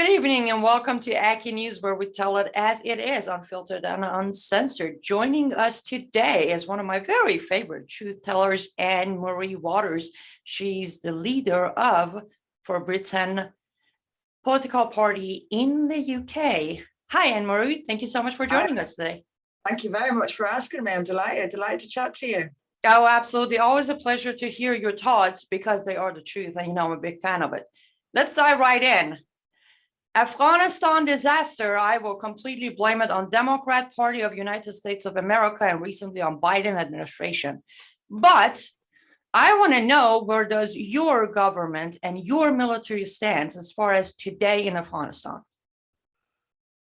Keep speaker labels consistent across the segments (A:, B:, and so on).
A: Good evening and welcome to Anni News, where we tell it as it is, unfiltered and uncensored. Joining us today is one of my very favorite truth tellers, Anne-Marie Waters. She's the leader of For Britain political party in the UK. Hi, Anne-Marie. Thank you so much for joining us today.
B: Thank you very much for asking me. I'm delighted to chat to you.
A: Oh, absolutely. Always a pleasure to hear your thoughts because they are the truth. And you know, I'm a big fan of it. Let's dive right in. Afghanistan disaster, I will completely blame it on Democrat Party of United States of America and recently on Biden administration. But I want to know, where does your government and your military stand as far as today in Afghanistan?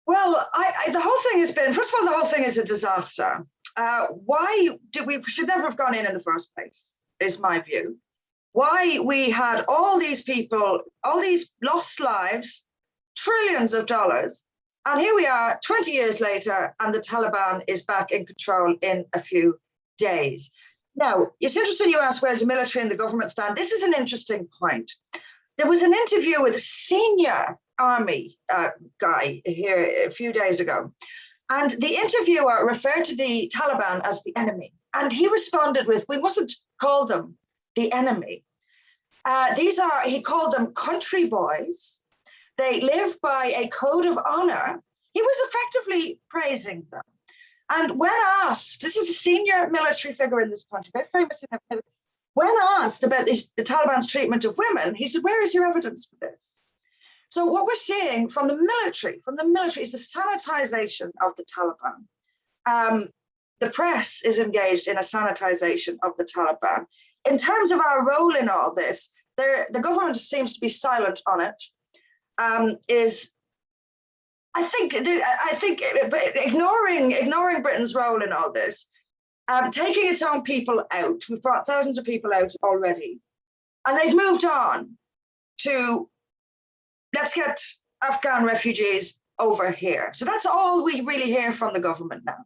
B: Well, the whole thing has been, first of all, the whole thing is a disaster. Why did we should never have gone in the first place, is my view. Why we had all these people, all these lost lives, trillions of dollars, and here we are 20 years later, and the Taliban is back in control in a few days. Now, it's interesting you ask, where's the military and the government stand? This is an interesting point. There was an interview with a senior army guy here a few days ago, and the interviewer referred to the Taliban as the enemy, and he responded with, we mustn't call them the enemy. He called them country boys. They live by a code of honor. He was effectively praising them. And when asked, this is a senior military figure in this country, very famous in that military, when asked about the Taliban's treatment of women, he said, where is your evidence for this? So what we're seeing from the military is the sanitization of the Taliban. The press is engaged in a sanitization of the Taliban. In terms of our role in all this, the government seems to be silent on it. I think ignoring Britain's role in all this, taking its own people out. We've brought thousands of people out already, and they've moved on to, let's get Afghan refugees over here. So that's all we really hear from the government now.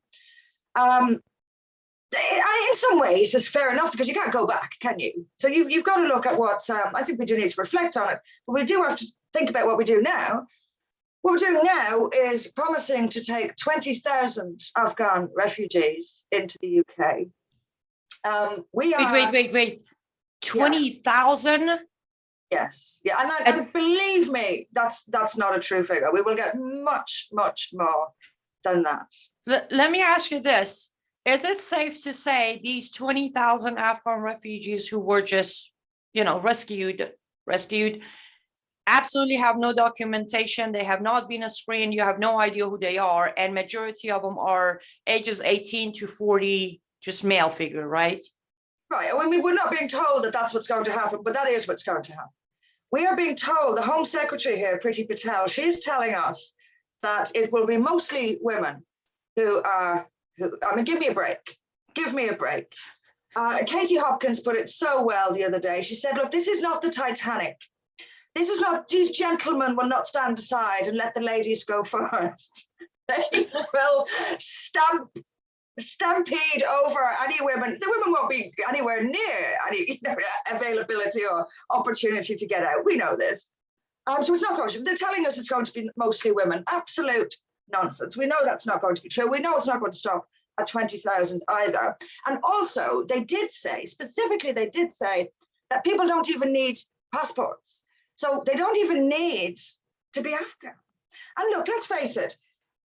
B: In some ways, it's fair enough because you can't go back, can you? So you've got to look at what, I think we do need to reflect on it, but we do have to think about what we do now. What we're doing now is promising to take 20,000 Afghan refugees into the UK.
A: Wait. 20,000?
B: Yes. Yeah. And believe me, that's not a true figure. We will get much, much more than that.
A: Let me ask you this. Is it safe to say these 20,000 Afghan refugees who were just, rescued, absolutely have no documentation, they have not been screened, you have no idea who they are, and majority of them are ages 18 to 40, just male figure, right?
B: Right. I mean, we're not being told that that's what's going to happen, but that is what's going to happen. We are being told, the Home Secretary here, Priti Patel, she's telling us that it will be mostly women who, give me a break. Give me a break. Katie Hopkins put it so well the other day. She said, look, this is not the Titanic. This is not, these gentlemen will not stand aside and let the ladies go first. They will stampede over any women. The women won't be anywhere near any availability or opportunity to get out. We know this. So it's not going to, they're telling us it's going to be mostly women. Absolute nonsense. We know that's not going to be true. We know it's not going to stop at 20,000 either. And also, they did say that people don't even need passports. So they don't even need to be Afghan. And look, let's face it,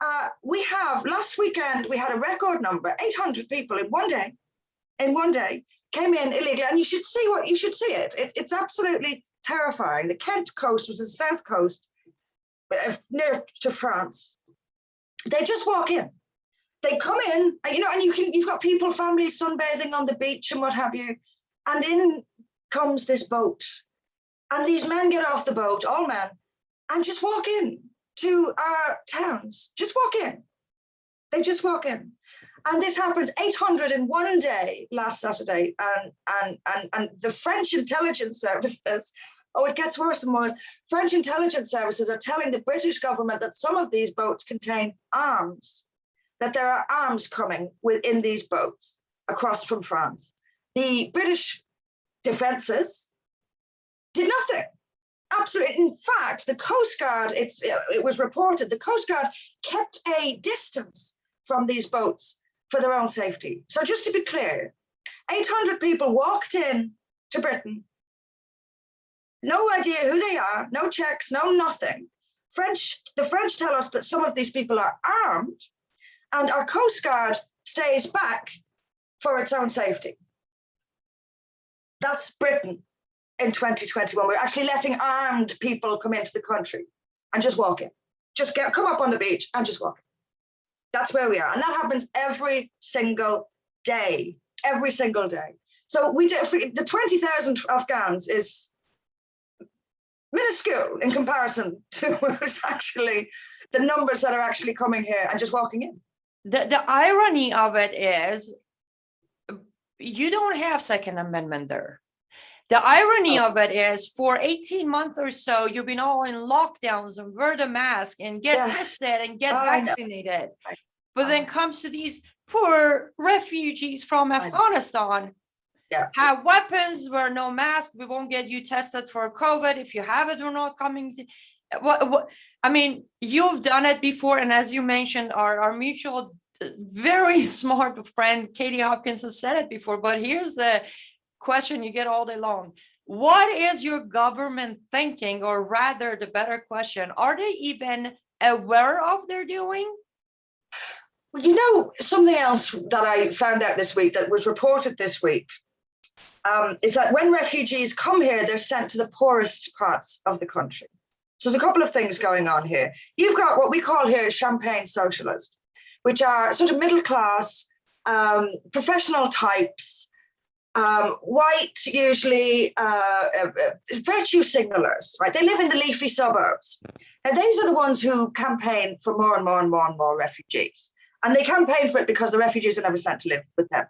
B: last weekend, we had a record number, 800 people in one day, came in illegally, and you should see it. It's absolutely terrifying. The Kent coast was the south coast, near to France. They just walk in. They come in, and you've got people, families sunbathing on the beach and what have you, and in comes this boat. And these men get off the boat, all men, and just walk in to our towns. Just walk in. They just walk in. And this happens 800 in one day last Saturday. And the French intelligence services, it gets worse and worse. French intelligence services are telling the British government that some of these boats contain arms, that there are arms coming within these boats across from France. The British defences did nothing. absolutely. In fact, the Coast Guard, it was reported, the Coast Guard kept a distance from these boats for their own safety. So just to be clear, 800 people walked in to Britain, no idea who they are, no checks, no nothing. The French tell us that some of these people are armed, and our Coast Guard stays back for its own safety. That's Britain in 2021. We're actually letting armed people come into the country and just walk in. Just come up on the beach and just walk in. That's where we are. And that happens every single day, every single day. So the 20,000 Afghans is minuscule in comparison to who's actually the numbers that are actually coming here and just walking in.
A: The irony of it is you don't have Second Amendment there. The irony of it is for 18 months or so, you've been all in lockdowns and wear the mask and get tested and get vaccinated. But then comes to these poor refugees from Afghanistan, have weapons, wear no mask, we won't get you tested for COVID. If you have it, we're not coming. I mean, you've done it before. And as you mentioned, our mutual, very smart friend, Katie Hopkins, has said it before. But here's the question you get all day long. What is your government thinking? Or rather, the better question, are they even aware of their doing?
B: Well, you know, something else that I found out this week that was reported this week is that when refugees come here, they're sent to the poorest parts of the country. So there's a couple of things going on here. You've got what we call here champagne socialists, which are sort of middle class, professional types, white, usually virtue signalers, right? They live in the leafy suburbs. Now, these are the ones who campaign for more and more and more and more refugees. And they campaign for it because the refugees are never sent to live with them.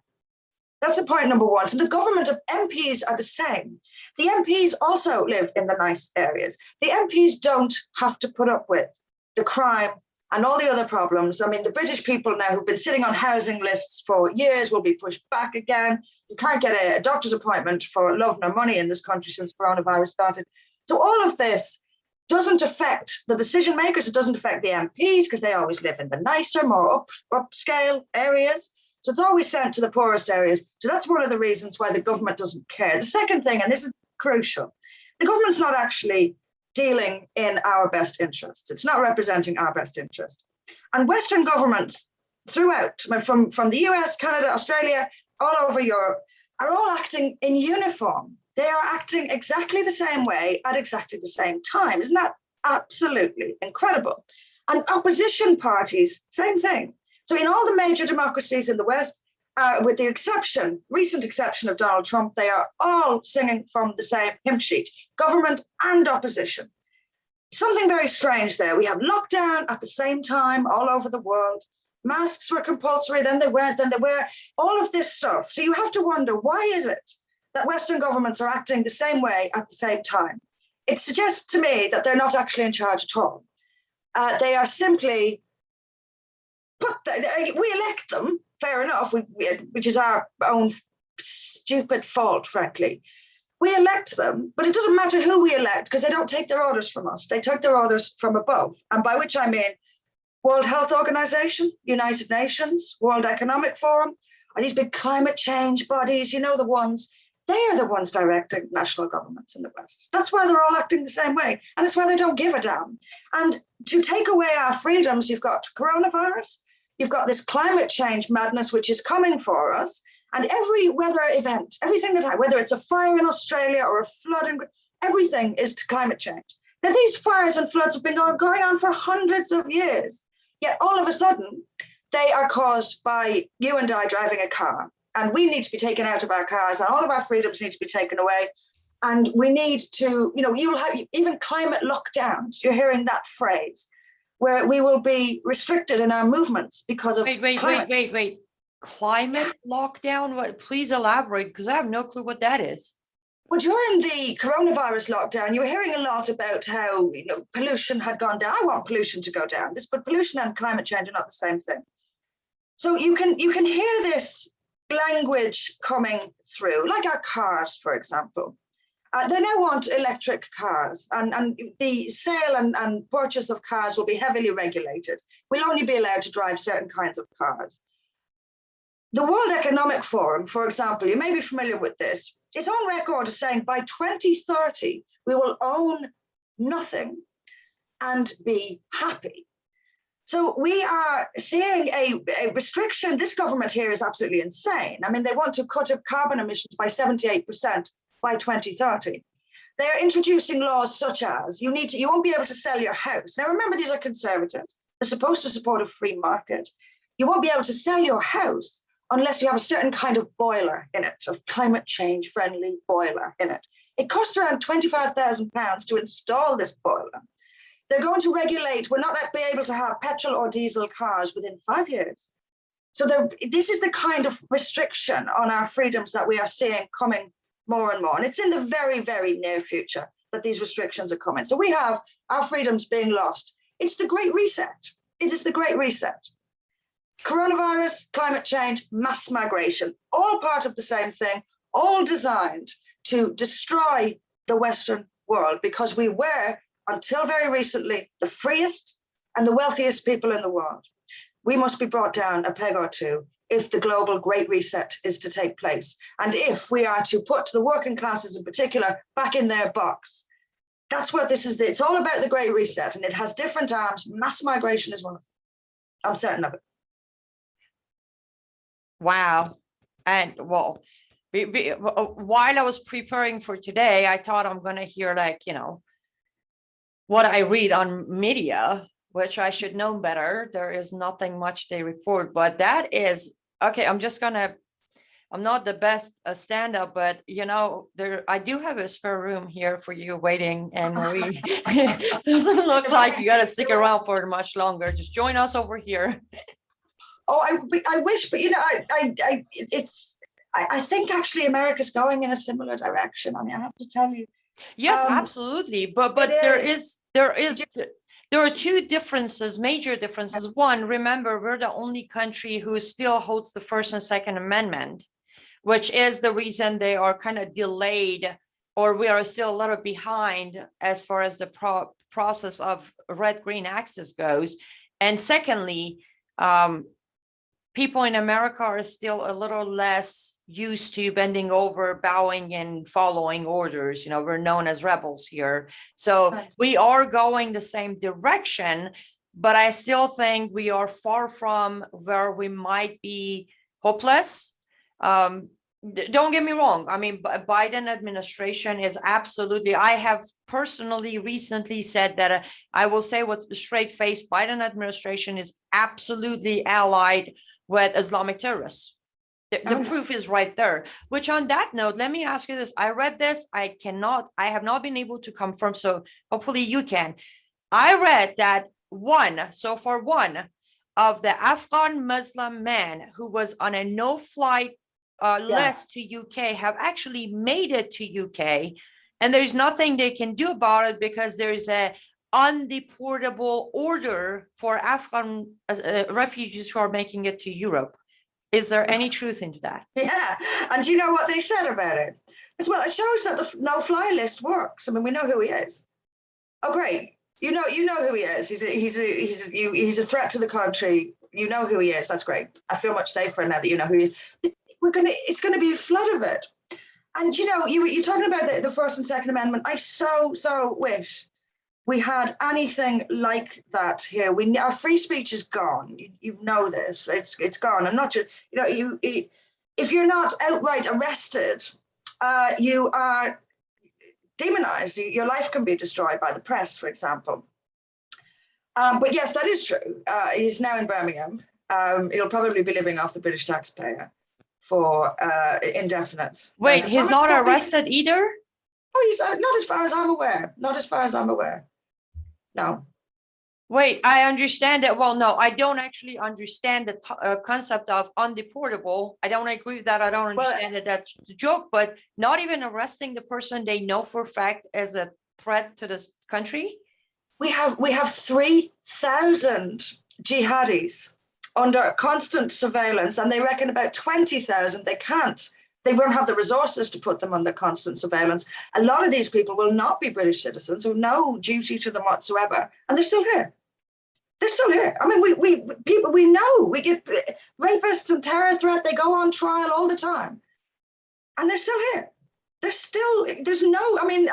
B: That's the point number one. So the government of MPs are the same. The MPs also live in the nice areas. The MPs don't have to put up with the crime and all the other problems. I mean, the British people now who've been sitting on housing lists for years will be pushed back again. You can't get a doctor's appointment for love nor money in this country since coronavirus started. So all of this doesn't affect the decision makers. It doesn't affect the MPs because they always live in the nicer, more upscale areas. So it's always sent to the poorest areas. So that's one of the reasons why the government doesn't care. The second thing, and this is crucial, the government's not actually dealing in our best interests. It's not representing our best interest. And Western governments throughout, from the US, Canada, Australia, all over Europe, are all acting in uniform. They are acting exactly the same way at exactly the same time. Isn't that absolutely incredible? And opposition parties, same thing. So in all the major democracies in the West, with the recent exception of Donald Trump, they are all singing from the same hymn sheet, government and opposition. Something very strange there. We have lockdown at the same time all over the world. Masks were compulsory, then they weren't, then they were, all of this stuff. So you have to wonder, why is it that Western governments are acting the same way at the same time? It suggests to me that they're not actually in charge at all. They are simply, we elect them, fair enough, which is our own stupid fault, frankly. We elect them, but it doesn't matter who we elect because they don't take their orders from us. They take their orders from above. And by which I mean World Health Organization, United Nations, World Economic Forum, or these big climate change bodies, you know, the ones, they are the ones directing national governments in the West. That's why they're all acting the same way. And it's why they don't give a damn. And to take away our freedoms, you've got coronavirus, you've got this climate change madness, which is coming for us. And every weather event, everything that, whether it's a fire in Australia or a flood, everything is to climate change. Now, these fires and floods have been going on for hundreds of years. Yet all of a sudden, they are caused by you and I driving a car. And we need to be taken out of our cars and all of our freedoms need to be taken away. And we need to, you know, you'll have even climate lockdowns. You're hearing that phrase where we will be restricted in our movements because of climate.
A: Wait. Climate lockdown? What? Please elaborate, because I have no clue what that is.
B: Well, during the coronavirus lockdown, you were hearing a lot about how, you know, pollution had gone down. I want pollution to go down, but pollution and climate change are not the same thing. So you can hear this language coming through, like our cars, for example. They now want electric cars, and the sale and purchase of cars will be heavily regulated. We'll only be allowed to drive certain kinds of cars. The World Economic Forum, for example, you may be familiar with this, is on record as saying by 2030, we will own nothing and be happy. So we are seeing a restriction. This government here is absolutely insane. I mean, they want to cut carbon emissions by 78% by 2030. They're introducing laws such as you won't be able to sell your house. Now, remember, these are conservatives. They're supposed to support a free market. You won't be able to sell your house unless you have a certain kind of boiler in it, a climate change friendly boiler in it. It costs around £25,000 to install this boiler. They're going to regulate, we're not be able to have petrol or diesel cars within 5 years. So this is the kind of restriction on our freedoms that we are seeing coming more and more. And it's in the very, very near future that these restrictions are coming. So we have our freedoms being lost. It's the Great Reset. It is the Great Reset. Coronavirus, climate change, mass migration, all part of the same thing, all designed to destroy the Western world, because we were, until very recently, the freest and the wealthiest people in the world. We must be brought down a peg or two if the global Great Reset is to take place. And if we are to put the working classes in particular back in their box. That's what this is. It's all about the Great Reset, and it has different arms. Mass migration is one of them. I'm certain of it.
A: Wow. And well, while I was preparing for today, I thought I'm going to hear, like, what I read on media, which I should know better. There is nothing much they report, but that is, okay, I'm not the best stand-up, but I do have a spare room here for you waiting, and we doesn't look like you got to stick around for much longer. Just join us over here.
B: Oh, I wish, but I think actually America's going in a similar direction. I mean, I have to tell you.
A: Yes, absolutely. But there are two differences, major differences. One, remember, we're the only country who still holds the First and Second Amendment, which is the reason they are kind of delayed, or we are still a little behind as far as the process of red-green access goes. And secondly, people in America are still a little less used to bending over, bowing, and following orders. We're known as rebels here. So we are going the same direction, but I still think we are far from where we might be hopeless. Don't get me wrong. I mean, Biden administration is absolutely, I have personally recently said that I will say with a straight face, Biden administration is absolutely allied with Islamic terrorists. The proof is right there. Which, on that note, let me ask you this. I read this. I have not been able to confirm, so hopefully you can. I read that one of the Afghan Muslim men who was on a no-fly list to UK have actually made it to UK, and there's nothing they can do about it because there's a undeportable order for Afghan refugees who are making it to Europe. Is there any truth into that?
B: Yeah, and you know what they said about it? As well, it shows that the no-fly list works. I mean, we know who he is. Oh, great! You know who he is. He's a threat to the country. You know who he is. That's great. I feel much safer now that you know who he is. It's going to be a flood of it. And you're talking about the First and Second Amendment. I so wish we had anything like that here. Our free speech is gone. You know this. It's gone. And not just, if you're not outright arrested, you are demonized. Your life can be destroyed by the press, for example. But yes, that is true. He's now in Birmingham. He'll probably be living off the British taxpayer for indefinite.
A: Wait, he's not arrested either?
B: Oh, he's not as far as I'm aware. Not as far as I'm aware. No.
A: Wait, I understand that. Well, no, I don't actually understand the concept of undeportable. I don't agree with that. I don't understand that that's the joke, but not even arresting the person they know for a fact as a threat to the country?
B: We have 3,000 jihadis under constant surveillance, and they reckon about 20,000 they can't They won't have the resources to put them under constant surveillance. A lot of these people will not be British citizens who have no duty to them whatsoever, and they're still here. They're still here. I mean, we know, we get rapists and terror threat, they go on trial all the time, and they're still here. There's no, I mean,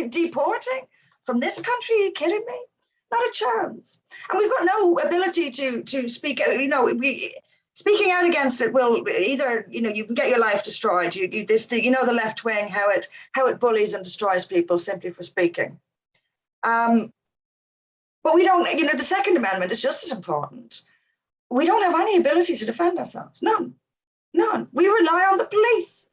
B: deporting from this country, are you kidding me? Not a chance. And we've got no ability to speak, speaking out against it will either, you can get your life destroyed. The left wing, how it bullies and destroys people simply for speaking. But we don't, the Second Amendment is just as important. We don't have any ability to defend ourselves. None. We rely on the police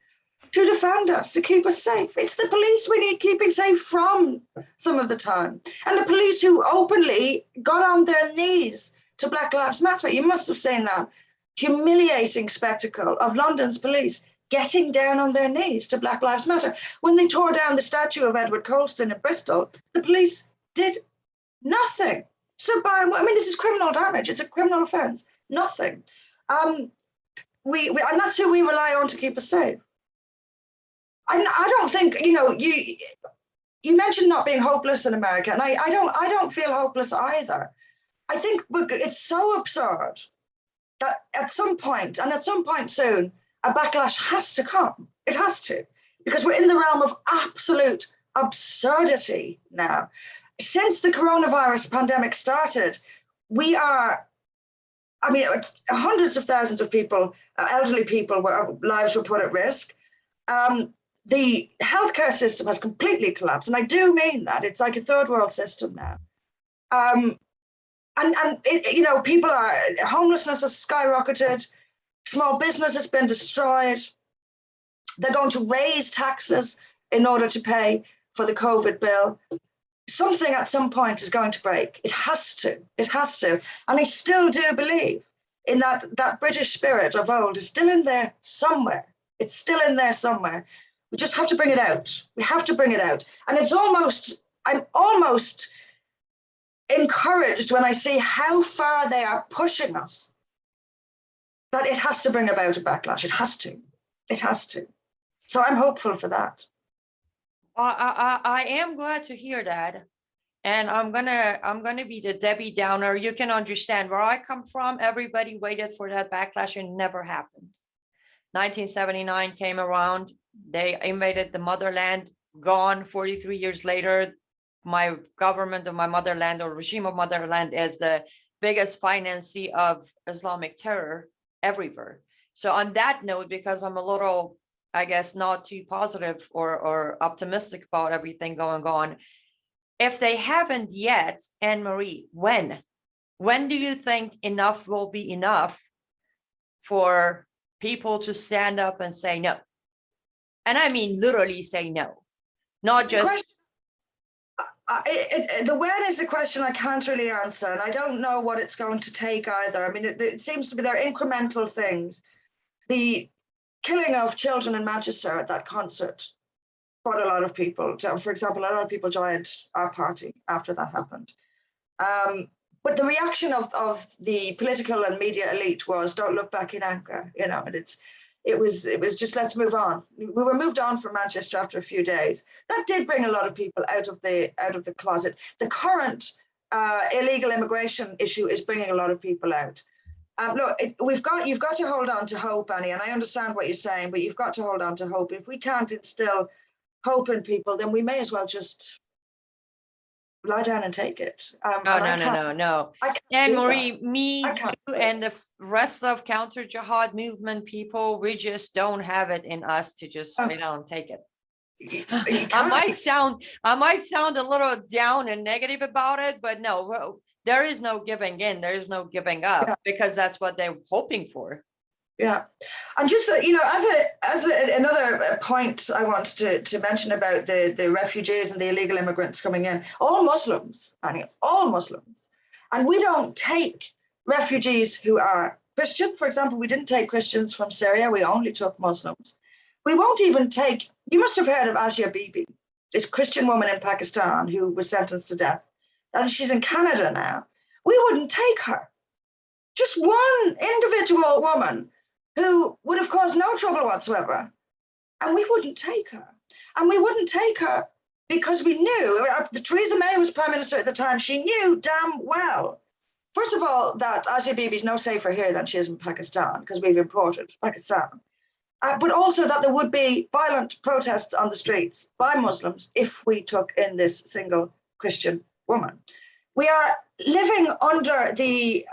B: to defend us, to keep us safe. It's the police we need keeping safe from some of the time. And the police who openly got on their knees to Black Lives Matter. You must have seen that humiliating spectacle of London's police getting down on their knees to Black Lives Matter. When they tore down the statue of Edward Colston in Bristol, the police did nothing. So this is criminal damage. It's a criminal offence. Nothing. And that's who we rely on to keep us safe. I don't think, you mentioned not being hopeless in America, and I don't feel hopeless either. I think it's so absurd that at some point, and at some point soon, a backlash has to come. It has to, because we're in the realm of absolute absurdity now. Since the coronavirus pandemic started, hundreds of thousands of people, elderly people, lives were put at risk. The healthcare system has completely collapsed, and I do mean that. It's like a third world system now. People homelessness has skyrocketed, small business has been destroyed. They're going to raise taxes in order to pay for the COVID bill. Something at some point is going to break. It has to. And I still do believe in that British spirit of old is still in there somewhere. It's still in there somewhere. We just have to bring it out. We have to bring it out. And I'm almost encouraged when I see how far they are pushing us, that it has to bring about a backlash. It has to. So I'm hopeful for that.
A: I am glad to hear that. And I'm gonna be the Debbie Downer. You can understand where I come from. Everybody waited for that backlash and it never happened. 1979 came around. They invaded the motherland, gone 43 years later. My government of my motherland, or regime of motherland, is the biggest financier of Islamic terror everywhere. So on that note, because I'm a little, I guess, not too positive or optimistic about everything going on, if they haven't yet, Anne-Marie, when do you think enough will be enough for people to stand up and say no? And I mean literally say no, not just.
B: The when is a question I can't really answer, and I don't know what it's going to take either. I mean, it seems to be there are incremental things. The killing of children in Manchester at that concert brought a lot of people. For example, a lot of people joined our party after that happened. But the reaction of the political and media elite was, "Don't look back in anger," and it was just, let's move on. We were moved on from Manchester after a few days. That did bring a lot of people out of the closet. The current illegal immigration issue is bringing a lot of people out. Look, you've got to hold on to hope, Annie, and I understand what you're saying, but you've got to hold on to hope. If we can't instill hope in people, then we may as well just lie down and take it.
A: No. Anne-Marie, me, you, and the rest of counter-jihad movement people, we just don't have it in us to just lay down and take it. I might sound a little down and negative about it, but no, there is no giving in. There is no giving up, because that's what they're hoping for.
B: Yeah, and just as another point I want to mention about the refugees and the illegal immigrants coming in, all Muslims, Annie, all Muslims, and we don't take refugees who are Christian. For example, we didn't take Christians from Syria. We only took Muslims. We won't even take. You must have heard of Asia Bibi, this Christian woman in Pakistan who was sentenced to death. She's in Canada now. We wouldn't take her. Just one individual woman who would have caused no trouble whatsoever. And we wouldn't take her. And we wouldn't take her because we knew, Theresa May was Prime Minister at the time, she knew damn well, first of all, that Asia Bibi is no safer here than she is in Pakistan, because we've imported Pakistan. But also that there would be violent protests on the streets by Muslims if we took in this single Christian woman. We are living under the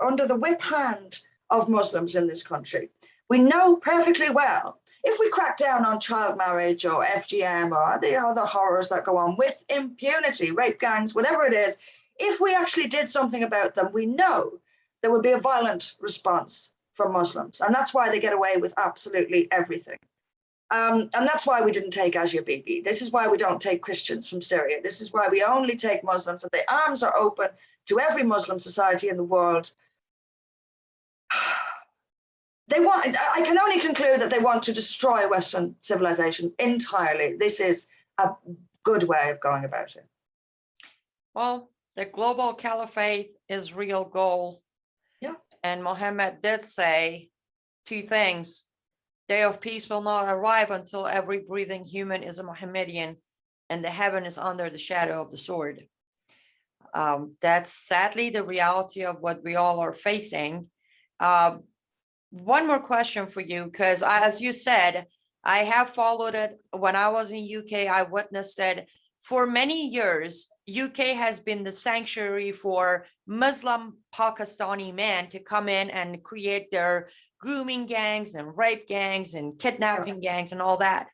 B: under the whip hand of Muslims in this country. We know perfectly well, if we crack down on child marriage or FGM or the other horrors that go on with impunity, rape gangs, whatever it is, if we actually did something about them, we know there would be a violent response from Muslims. And that's why they get away with absolutely everything. And that's why we didn't take Asia Bibi. This is why we don't take Christians from Syria. This is why we only take Muslims, and the arms are open to every Muslim society in the world. They want, I can only conclude that they want to destroy Western civilization entirely. This is a good way of going about it.
A: Well, the global caliphate is real goal.
B: Yeah.
A: And Muhammad did say two things. Day of peace will not arrive until every breathing human is a Mohammedan and the heaven is under the shadow of the sword. That's sadly the reality of what we all are facing. One more question for you, because as you said, I have followed it. When I was in UK, I witnessed it. For many years, UK has been the sanctuary for Muslim Pakistani men to come in and create their grooming gangs and rape gangs and kidnapping gangs and all that.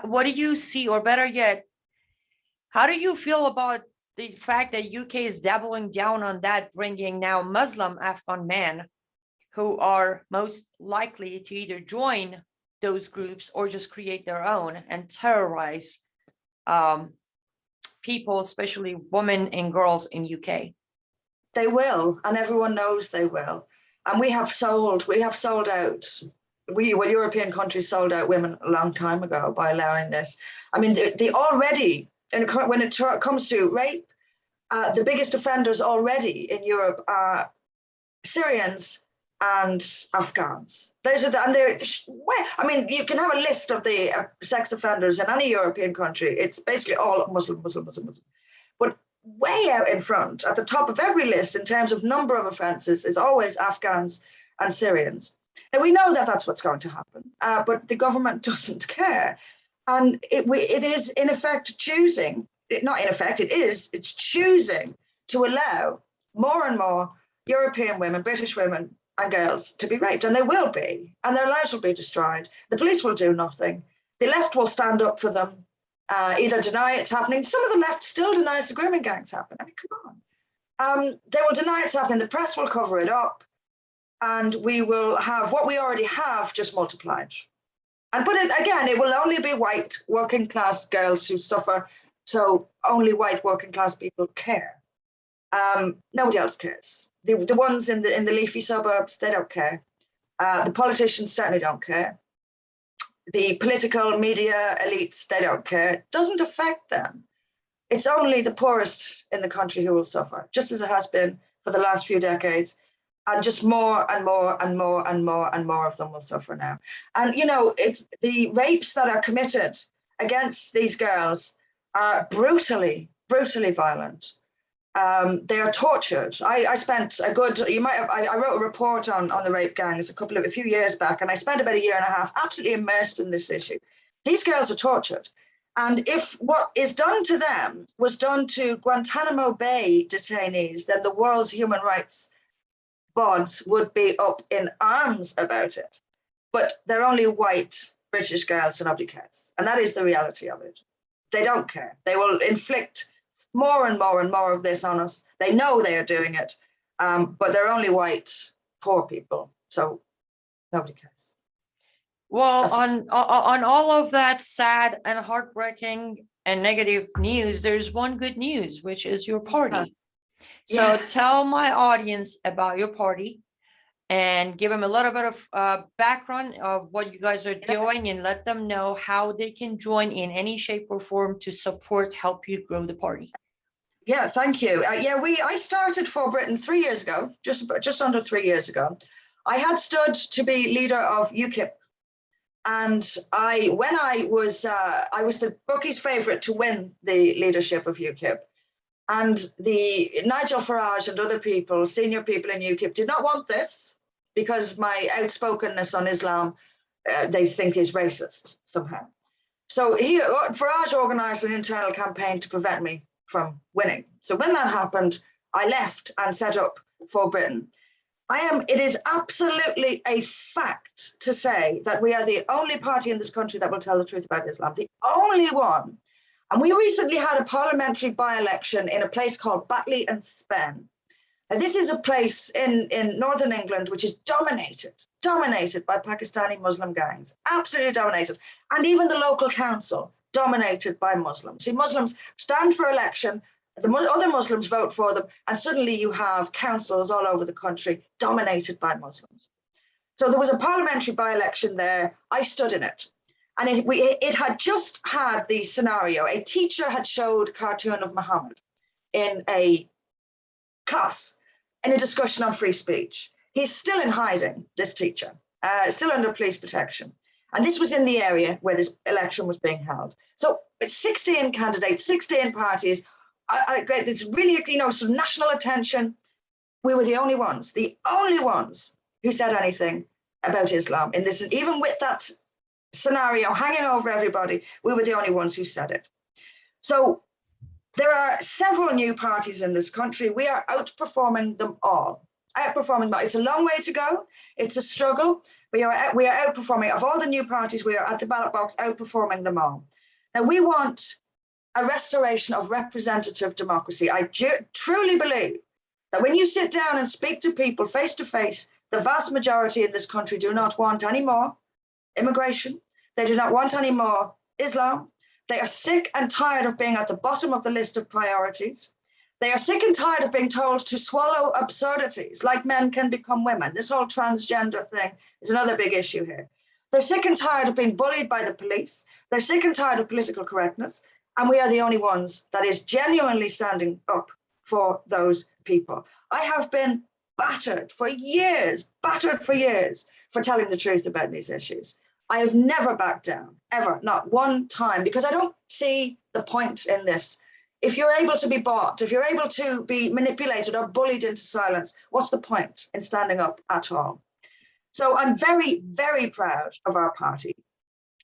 A: What do you see, or better yet, how do you feel about the fact that UK is doubling down on that, bringing now Muslim Afghan men who are most likely to either join those groups or just create their own and terrorize people, especially women and girls in UK?
B: They will, and everyone knows they will. And we have sold out. European countries sold out women a long time ago by allowing this. I mean, they already, and when it comes to rape, the biggest offenders already in Europe are Syrians and Afghans. Those are I mean, you can have a list of the sex offenders in any European country. It's basically all Muslim. But way out in front, at the top of every list in terms of number of offences, is always Afghans and Syrians. And we know that that's what's going to happen, but the government doesn't care. And it is, in effect, choosing, it's choosing to allow more and more European women, British women and girls to be raped, and they will be, and their lives will be destroyed. The police will do nothing. The left will stand up for them, either deny it's happening. Some of the left still denies the grooming gangs happen. I mean, come on. They will deny it's happening. The press will cover it up, and we will have what we already have just multiplied. But it will only be white working class girls who suffer. So only white working class people care. Nobody else cares. The ones in the leafy suburbs, they don't care. The politicians certainly don't care. The political media elites, they don't care. It doesn't affect them. It's only the poorest in the country who will suffer, just as it has been for the last few decades. And just more and more and more and more and more of them will suffer now. And, you know, it's the rapes that are committed against these girls are brutally, brutally violent. They are tortured. I spent a good, I wrote a report on the rape gangs a few years back, and I spent about a year and a half absolutely immersed in this issue. These girls are tortured. And if what is done to them was done to Guantanamo Bay detainees, then the world's human rights bods would be up in arms about it. But they're only white British girls, so nobody cares. And that is the reality of it. They don't care. They will inflict more and more and more of this on us. They know they are doing it, but they're only white, poor people. So nobody cares.
A: Well, on all of that sad and heartbreaking and negative news, there's one good news, which is your party. So yes. Tell my audience about your party and give them a little bit of background of what you guys are doing, and let them know how they can join in any shape or form to help you grow the party.
B: Yeah, thank you. I started For Britain 3 years ago, just under 3 years ago. I had stood to be leader of UKIP. And when I was the bookie's favourite to win the leadership of UKIP. And Nigel Farage and other people, senior people in UKIP, did not want this because my outspokenness on Islam, they think is racist somehow. So Farage organised an internal campaign to prevent me from winning. So when that happened, I left and set up For Britain. It is absolutely a fact to say that we are the only party in this country that will tell the truth about Islam, the only one. And we recently had a parliamentary by-election in a place called Batley and Spen. And this is a place in northern England which is dominated by Pakistani Muslim gangs, absolutely dominated. And even the local council dominated by Muslims. See, Muslims stand for election, the other Muslims vote for them, and suddenly you have councils all over the country dominated by Muslims. So there was a parliamentary by-election there. I stood in it. And it had just had the scenario. A teacher had showed a cartoon of Muhammad in a class in a discussion on free speech. He's still in hiding, this teacher, still under police protection. And this was in the area where this election was being held. So 16 candidates, 16 parties. It's really, some national attention. We were the only ones who said anything about Islam in this. And even with that scenario hanging over everybody, we were the only ones who said it. So there are several new parties in this country. We are outperforming them all. It's a long way to go. It's a struggle. We are outperforming. Of all the new parties, we are at the ballot box outperforming them all. Now, we want a restoration of representative democracy. I truly believe that when you sit down and speak to people face to face, the vast majority in this country do not want any more immigration. They do not want any more Islam. They are sick and tired of being at the bottom of the list of priorities. They are sick and tired of being told to swallow absurdities like men can become women. This whole transgender thing is another big issue here. They're sick and tired of being bullied by the police. They're sick and tired of political correctness. And we are the only ones that is genuinely standing up for those people. I have been battered for years for telling the truth about these issues. I have never backed down, ever, not one time, because I don't see the point in this. If you're able to be bought, if you're able to be manipulated or bullied into silence, what's the point in standing up at all? So I'm very, very proud of our party.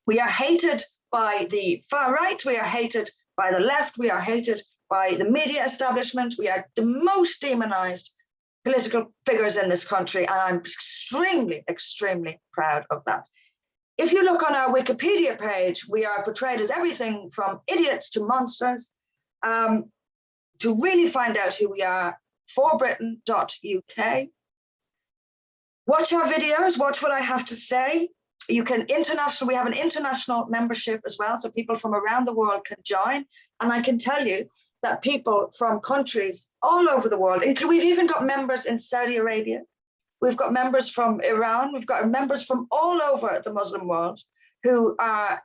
B: We are hated by the far right, we are hated by the left, we are hated by the media establishment, we are the most demonized political figures in this country, and I'm extremely, extremely proud of that. If you look on our Wikipedia page, we are portrayed as everything from idiots to monsters. To really find out who we are, forbritain.uk. Watch our videos, watch what I have to say. We have an international membership as well, so people from around the world can join. And I can tell you that people from countries all over the world, we've even got members in Saudi Arabia, we've got members from Iran, we've got members from all over the Muslim world who are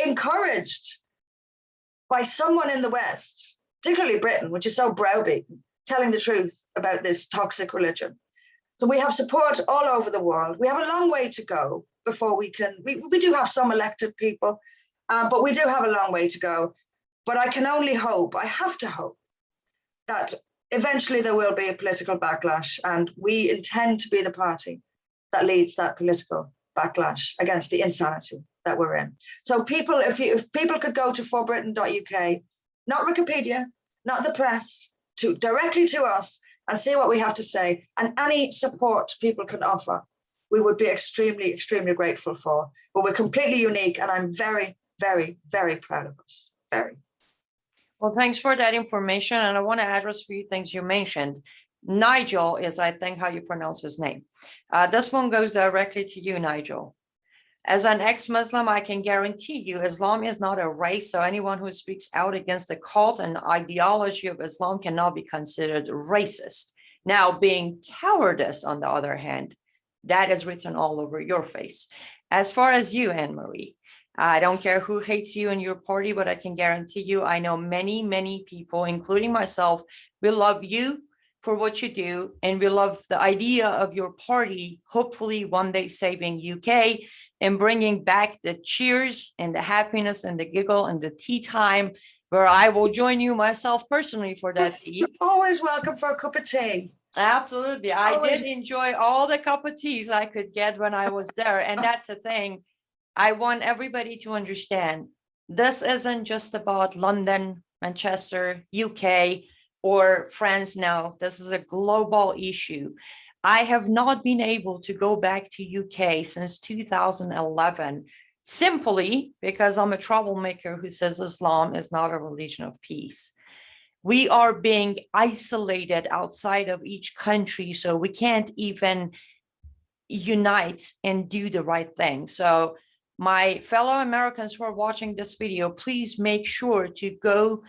B: encouraged by someone in the West, particularly Britain, which is so browbeaten, telling the truth about this toxic religion. So we have support all over the world. We have a long way to go before we do have some elected people, but we do have a long way to go. But I can only hope, I have to hope, that eventually there will be a political backlash, and we intend to be the party that leads that political backlash against the insanity that we're in. So people, if people could go to forbritain.uk, not Wikipedia, not the press, directly to us and see what we have to say, and any support people can offer, we would be extremely, extremely grateful for. But we're completely unique, and I'm very, very, very proud of us. Very.
A: Well, thanks for that information. And I want to address a few things you mentioned. Nigel is, I think, how you pronounce his name. This one goes directly to you, Nigel. As an ex-Muslim, I can guarantee you Islam is not a race, so anyone who speaks out against the cult and ideology of Islam cannot be considered racist. Now, being cowardice, on the other hand, that is written all over your face. As far as you, Anne-Marie, I don't care who hates you and your party, but I can guarantee you I know many, many people, including myself, will love you for what you do. And we love the idea of your party, hopefully one day saving UK and bringing back the cheers and the happiness and the giggle and the tea time, where I will join you myself personally for that tea.
B: You're always welcome for a cup of tea.
A: Absolutely. I
B: Always.
A: did enjoy all the cup of teas I could get when I was there. And that's the thing. I want everybody to understand this isn't just about London, Manchester, UK, or France. No, this is a global issue. I have not been able to go back to UK since 2011, simply because I'm a troublemaker who says Islam is not a religion of peace. We are being isolated outside of each country, so we can't even unite and do the right thing. So my fellow Americans who are watching this video, please make sure to go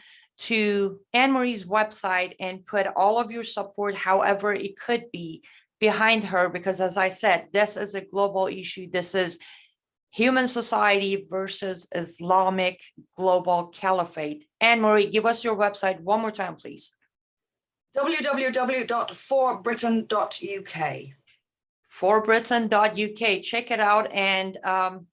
A: to Anne-Marie's website and put all of your support, however it could be, behind her, because as I said, this is a global issue. This is human society versus Islamic global caliphate. Anne-Marie, give us your website one more time, please.
B: www.forbritain.uk.
A: forbritain.uk. Check it out. And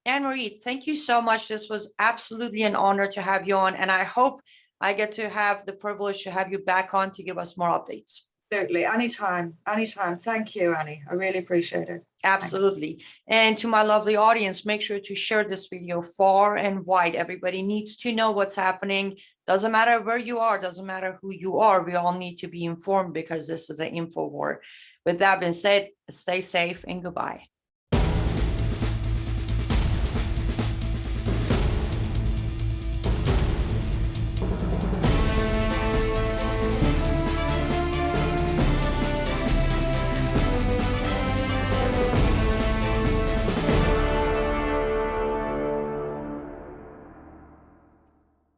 A: Anne-Marie, thank you so much. This was absolutely an honor to have you on. And I hope I get to have the privilege to have you back on to give us more updates.
B: Certainly, anytime, anytime. Thank you, Annie. I really appreciate it.
A: Absolutely. And to my lovely audience, make sure to share this video far and wide. Everybody needs to know what's happening. Doesn't matter where you are, doesn't matter who you are. We all need to be informed because this is an info war. With that being said, stay safe and goodbye.